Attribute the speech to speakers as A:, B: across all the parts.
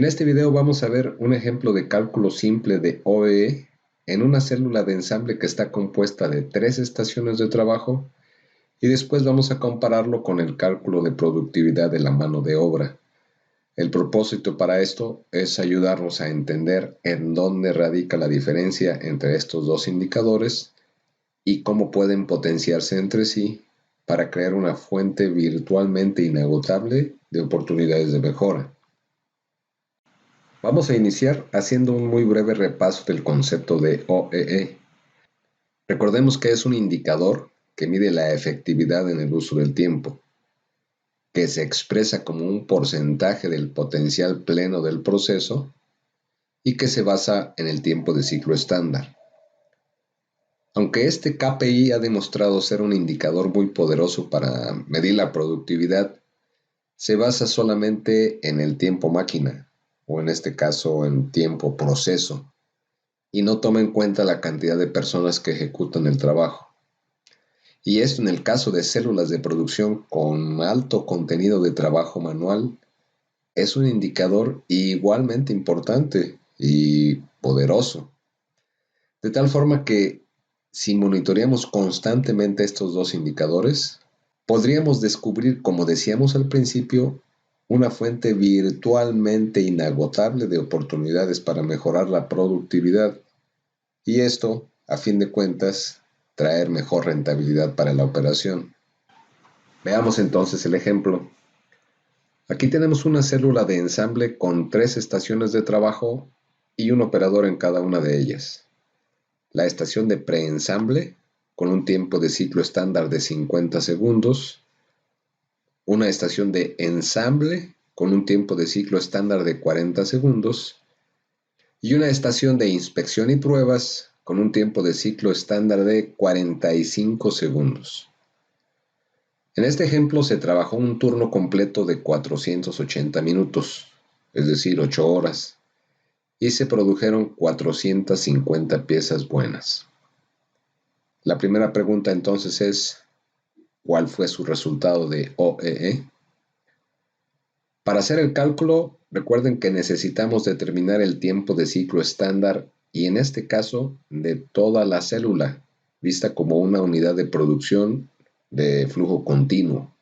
A: En este video vamos a ver un ejemplo de cálculo simple de OEE en una célula de ensamble que está compuesta de 3 estaciones de trabajo y después vamos a compararlo con el cálculo de productividad de la mano de obra. El propósito para esto es ayudarnos a entender en dónde radica la diferencia entre estos dos indicadores y cómo pueden potenciarse entre sí para crear una fuente virtualmente inagotable de oportunidades de mejora. Vamos a iniciar haciendo un muy breve repaso del concepto de OEE. Recordemos que es un indicador que mide la efectividad en el uso del tiempo, que se expresa como un porcentaje del potencial pleno del proceso y que se basa en el tiempo de ciclo estándar. Aunque este KPI ha demostrado ser un indicador muy poderoso para medir la productividad, se basa solamente en el tiempo máquina, o en este caso en tiempo proceso, y no toma en cuenta la cantidad de personas que ejecutan el trabajo. Y esto en el caso de células de producción con alto contenido de trabajo manual, es un indicador igualmente importante y poderoso. De tal forma que si monitoreamos constantemente estos dos indicadores, podríamos descubrir, como decíamos al principio, una fuente virtualmente inagotable de oportunidades para mejorar la productividad y esto, a fin de cuentas, traer mejor rentabilidad para la operación. Veamos entonces el ejemplo. Aquí tenemos una célula de ensamble con 3 estaciones de trabajo y un operador en cada una de ellas. La estación de preensamble, con un tiempo de ciclo estándar de 50 segundos, una estación de ensamble, con un tiempo de ciclo estándar de 40 segundos, y una estación de inspección y pruebas, con un tiempo de ciclo estándar de 45 segundos. En este ejemplo se trabajó un turno completo de 480 minutos, es decir, 8 horas, y se produjeron 450 piezas buenas. La primera pregunta entonces es, ¿cuál fue su resultado de OEE? Para hacer el cálculo, recuerden que necesitamos determinar el tiempo de ciclo estándar y en este caso de toda la célula, vista como una unidad de producción de flujo continuo.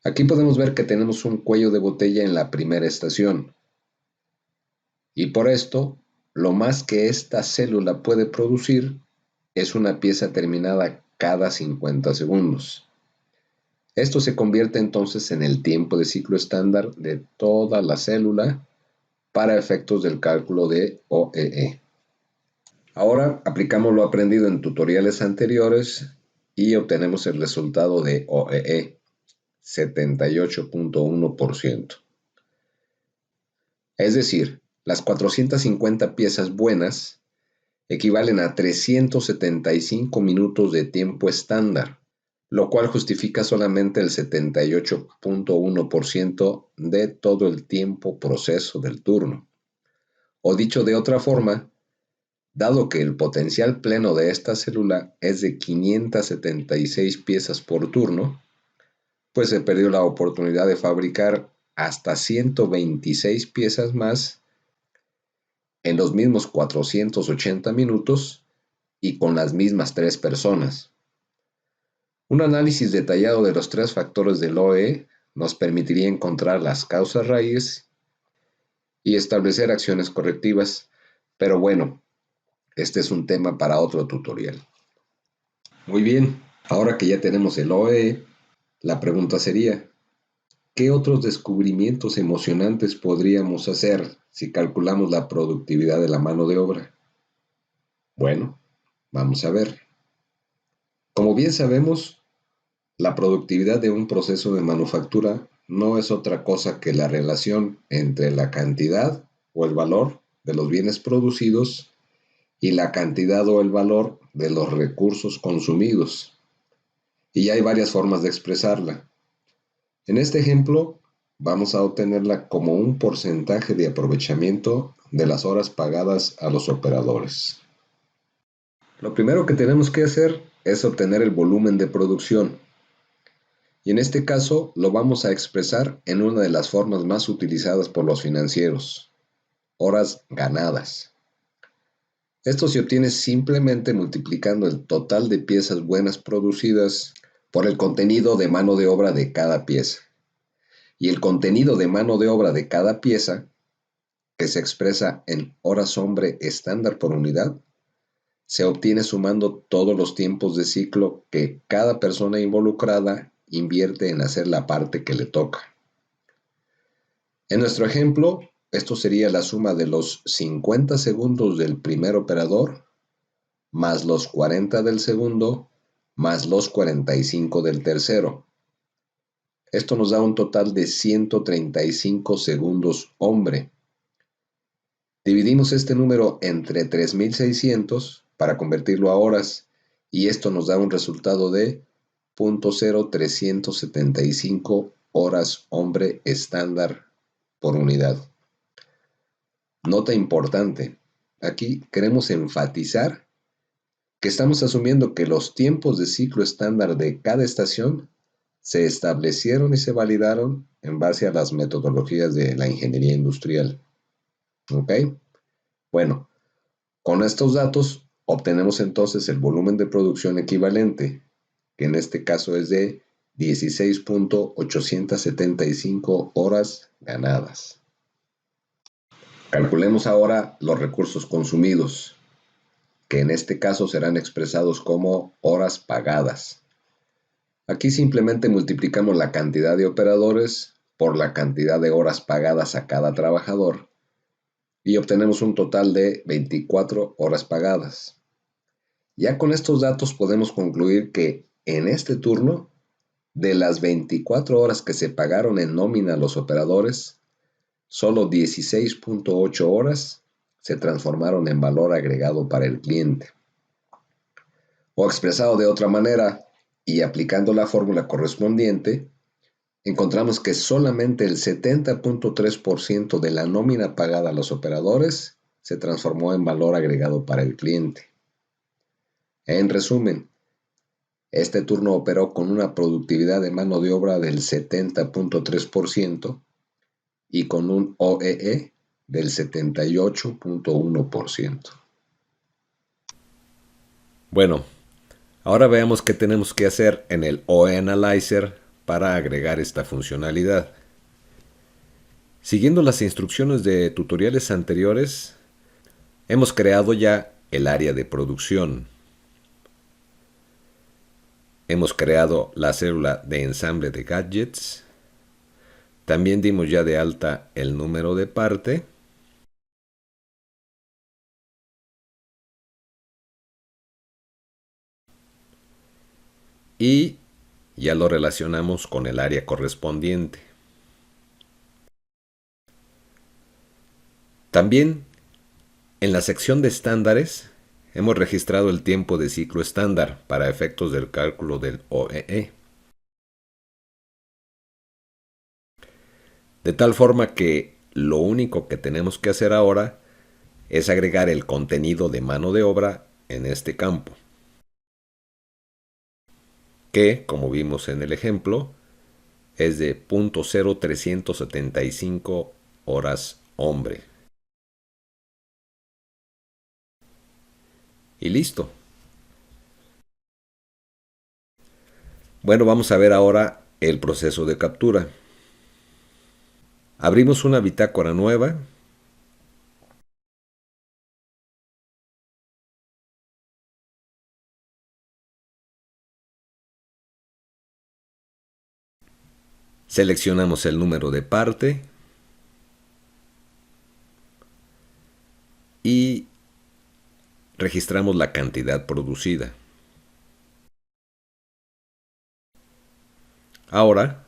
A: Aquí podemos ver que tenemos un cuello de botella en la primera estación. Y por esto, lo más que esta célula puede producir es una pieza terminada cada 50 segundos. Esto se convierte entonces en el tiempo de ciclo estándar de toda la célula para efectos del cálculo de OEE. Ahora aplicamos lo aprendido en tutoriales anteriores y obtenemos el resultado de OEE, 78.1%. Es decir, las 450 piezas buenas equivalen a 375 minutos de tiempo estándar, lo cual justifica solamente el 78.1% de todo el tiempo proceso del turno. O dicho de otra forma, dado que el potencial pleno de esta célula es de 576 piezas por turno, pues se perdió la oportunidad de fabricar hasta 126 piezas más en los mismos 480 minutos y con las mismas 3 personas. Un análisis detallado de los 3 factores del OE nos permitiría encontrar las causas raíz y establecer acciones correctivas, pero bueno, este es un tema para otro tutorial. Muy bien, ahora que ya tenemos el OE, la pregunta sería, ¿qué otros descubrimientos emocionantes podríamos hacer si calculamos la productividad de la mano de obra? Bueno, vamos a ver. Como bien sabemos, la productividad de un proceso de manufactura no es otra cosa que la relación entre la cantidad o el valor de los bienes producidos y la cantidad o el valor de los recursos consumidos. Y hay varias formas de expresarla. En este ejemplo, vamos a obtenerla como un porcentaje de aprovechamiento de las horas pagadas a los operadores. Lo primero que tenemos que hacer es obtener el volumen de producción. Y en este caso lo vamos a expresar en una de las formas más utilizadas por los financieros, horas ganadas. Esto se obtiene simplemente multiplicando el total de piezas buenas producidas por el contenido de mano de obra de cada pieza. Y el contenido de mano de obra de cada pieza, que se expresa en horas hombre estándar por unidad, se obtiene sumando todos los tiempos de ciclo que cada persona involucrada invierte en hacer la parte que le toca. En nuestro ejemplo, esto sería la suma de los 50 segundos del primer operador, más los 40 del segundo, más los 45 del tercero. Esto nos da un total de 135 segundos hombre. Dividimos este número entre 3600 para convertirlo a horas y esto nos da un resultado de 0.0375 horas hombre estándar por unidad. Nota importante, aquí queremos enfatizar que estamos asumiendo que los tiempos de ciclo estándar de cada estación se establecieron y se validaron en base a las metodologías de la ingeniería industrial. ¿Ok? Bueno, con estos datos obtenemos entonces el volumen de producción equivalente, que en este caso es de 16.875 horas ganadas. Calculemos ahora los recursos consumidos, que en este caso serán expresados como horas pagadas. Aquí simplemente multiplicamos la cantidad de operadores por la cantidad de horas pagadas a cada trabajador y obtenemos un total de 24 horas pagadas. Ya con estos datos podemos concluir que en este turno, de las 24 horas que se pagaron en nómina a los operadores, solo 16.8 horas se transformaron en valor agregado para el cliente. O expresado de otra manera, y aplicando la fórmula correspondiente, encontramos que solamente el 70.3% de la nómina pagada a los operadores se transformó en valor agregado para el cliente. En resumen, este turno operó con una productividad de mano de obra del 70.3% y con un OEE del 78.1%. Bueno, ahora veamos qué tenemos que hacer en el OE Analyzer para agregar esta funcionalidad. Siguiendo las instrucciones de tutoriales anteriores, hemos creado ya el área de producción. Hemos creado la célula de ensamble de gadgets. También dimos ya de alta el número de parte. Y ya lo relacionamos con el área correspondiente. También en la sección de estándares hemos registrado el tiempo de ciclo estándar para efectos del cálculo del OEE. De tal forma que lo único que tenemos que hacer ahora es agregar el contenido de mano de obra en este campo, que, como vimos en el ejemplo, es de 0.0375 horas hombre. Y listo. Bueno, vamos a ver ahora el proceso de captura. Abrimos una bitácora nueva. Seleccionamos el número de parte y registramos la cantidad producida. Ahora,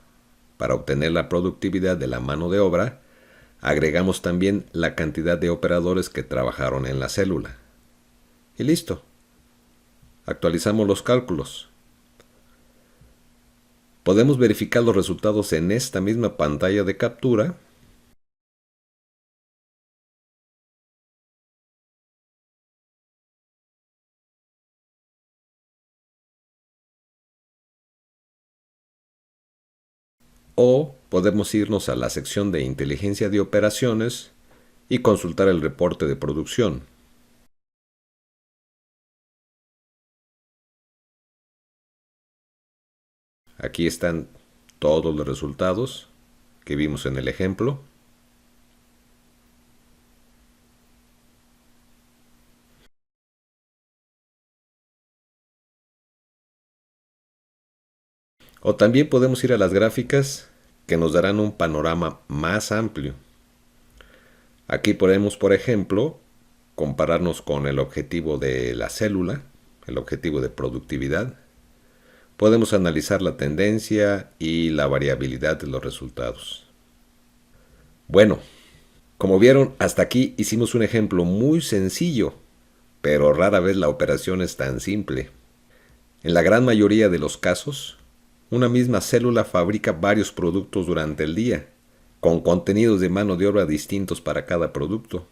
A: para obtener la productividad de la mano de obra, agregamos también la cantidad de operadores que trabajaron en la célula. Y listo. Actualizamos los cálculos. Podemos verificar los resultados en esta misma pantalla de captura.
B: O podemos irnos a la sección de inteligencia de operaciones y consultar el reporte de producción. Aquí están todos los resultados que vimos en el ejemplo. O también podemos ir a las gráficas que nos darán un panorama más amplio. Aquí podemos, por ejemplo, compararnos con el objetivo de la célula, el objetivo de productividad. Podemos analizar la tendencia y la variabilidad de los resultados. Bueno, como vieron, hasta aquí hicimos un ejemplo muy sencillo, pero rara vez la operación es tan simple. En la gran mayoría de los casos, una misma célula fabrica varios productos durante el día, con contenidos de mano de obra distintos para cada producto.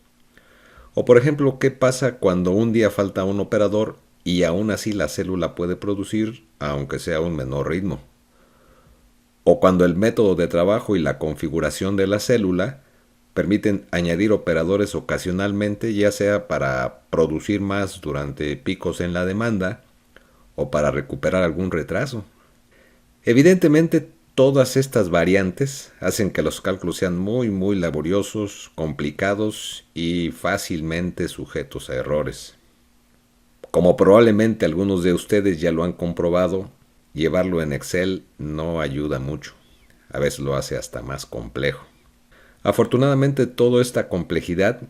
B: O por ejemplo, ¿qué pasa cuando un día falta un operador y aún así la célula puede producir, aunque sea a un menor ritmo? O cuando el método de trabajo y la configuración de la célula permiten añadir operadores ocasionalmente, ya sea para producir más durante picos en la demanda o para recuperar algún retraso. Evidentemente, todas estas variantes hacen que los cálculos sean muy laboriosos, complicados y fácilmente sujetos a errores. Como probablemente algunos de ustedes ya lo han comprobado, llevarlo en Excel no ayuda mucho. A veces lo hace hasta más complejo. Afortunadamente, toda esta complejidad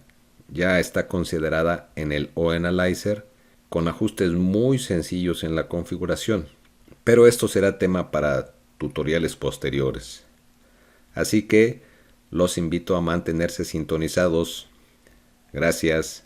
B: ya está considerada en el OAnalyzer con ajustes muy sencillos en la configuración. Pero esto será tema para tutoriales posteriores. Así que los invito a mantenerse sintonizados. Gracias.